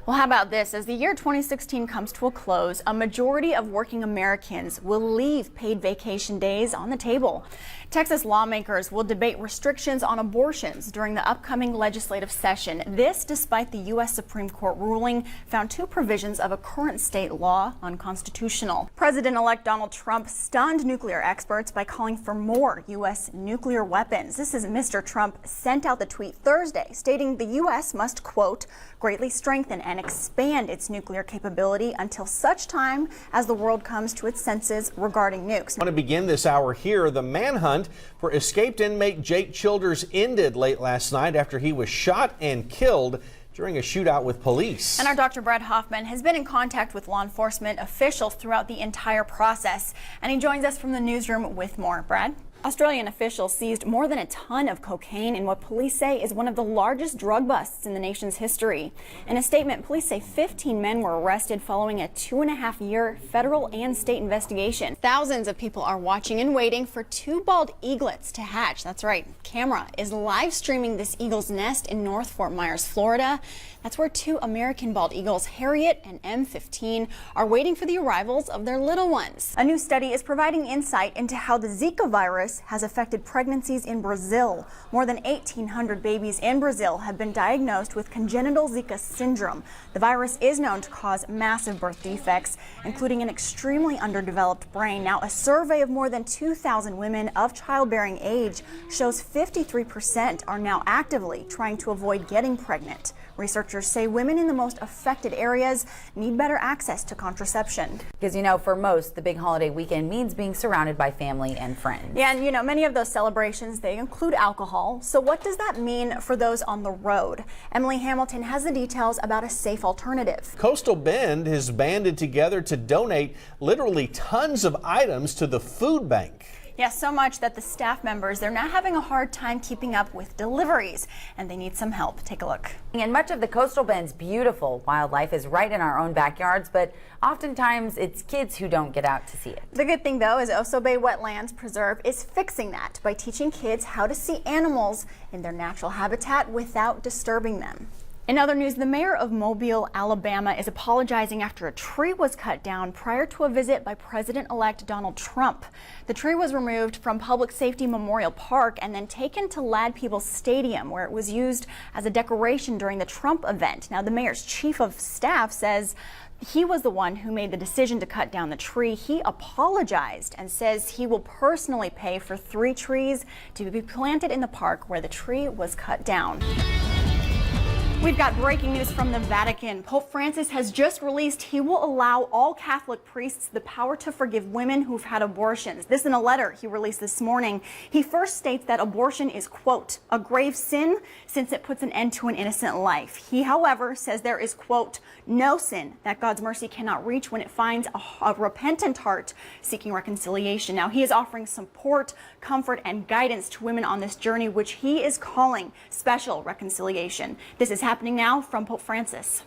Well, how about this? As the year 2016 comes to a close, a majority of working Americans will leave paid vacation days on the table. Texas lawmakers will debate restrictions on abortions during the upcoming legislative session. This despite the U.S. Supreme Court ruling found two provisions of a current state law unconstitutional. President-elect Donald Trump stunned nuclear experts by calling for more U.S. nuclear weapons. This is Mr. Trump sent out the tweet Thursday stating the U.S. must, quote, greatly strengthen and expand its nuclear capability until such time as the world comes to its senses regarding nukes. I want to begin this hour here. The manhunt for escaped inmate Jake Childers ended late last night after he was shot and killed during a shootout with police. And our Dr. Brad Hoffman has been in contact with law enforcement officials throughout the entire process, and he joins us from the newsroom with more. Brad? Australian officials seized more than a ton of cocaine in what police say is one of the largest drug busts in the nation's history. In a statement, police say 15 men were arrested following a 2.5-year federal and state investigation. Thousands of people are watching and waiting for two bald eaglets to hatch. That's right. Camera is live streaming this eagle's nest in North Fort Myers, Florida. That's where two American bald eagles, Harriet and M15, are waiting for the arrivals of their little ones. A new study is providing insight into how the Zika virus has affected pregnancies in Brazil. More than 1,800 babies in Brazil have been diagnosed with congenital Zika syndrome. The virus is known to cause massive birth defects, including an extremely underdeveloped brain. Now, a survey of more than 2,000 women of childbearing age shows 53% are now actively trying to avoid getting pregnant. Researchers say women in the most affected areas need better access to contraception. Because, you know, for most, the big holiday weekend means being surrounded by family and friends. Yeah, and you know, many of those celebrations, they include alcohol. So what does that mean for those on the road? Emily Hamilton has the details about a safe alternative. Coastal Bend has banded together to donate literally tons of items to the food bank. Yeah, so much that the staff members, they're now having a hard time keeping up with deliveries, and they need some help. Take a look. And much of the Coastal Bend's beautiful wildlife is right in our own backyards, but oftentimes it's kids who don't get out to see it. The good thing, though, is Oso Bay Wetlands Preserve is fixing that by teaching kids how to see animals in their natural habitat without disturbing them. In other news, the mayor of Mobile, Alabama, is apologizing after a tree was cut down prior to a visit by President-elect Donald Trump. The tree was removed from Public Safety Memorial Park and then taken to Ladd-Peebles Stadium, where it was used as a decoration during the Trump event. Now, the mayor's chief of staff says he was the one who made the decision to cut down the tree. He apologized and says he will personally pay for 3 trees to be planted in the park where the tree was cut down. We've got breaking news from the Vatican. Pope Francis has just released he will allow all Catholic priests the power to forgive women who've had abortions. This in a letter he released this morning. He first states that abortion is, quote, a grave sin since it puts an end to an innocent life. He, however, says there is, quote, no sin that God's mercy cannot reach when it finds a repentant heart seeking reconciliation. Now, he is offering support, comfort, and guidance to women on this journey, which he is calling special reconciliation. This is happening now from Pope Francis.